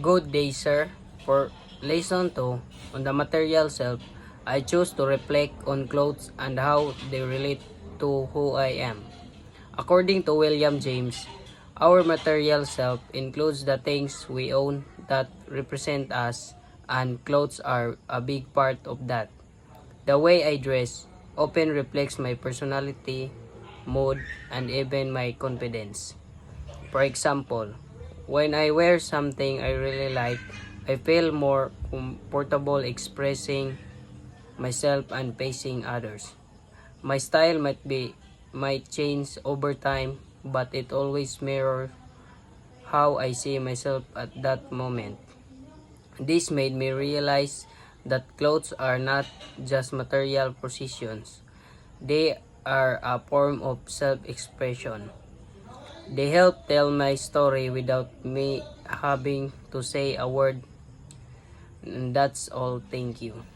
Good day, sir. For lesson 2 on the material self, I choose to reflect on clothes and how they relate to who I am. According to William James, our material self includes the things we own that represent us, and clothes are a big part of that. The way I dress often reflects my personality, mood, and even my confidence. For example, when I wear something I really like, I feel more comfortable expressing myself and facing others. My style might change over time, but it always mirrors how I see myself at that moment. This made me realize that clothes are not just material possessions. They are a form of self-expression. They help tell my story without me having to say a word. And that's all. Thank you.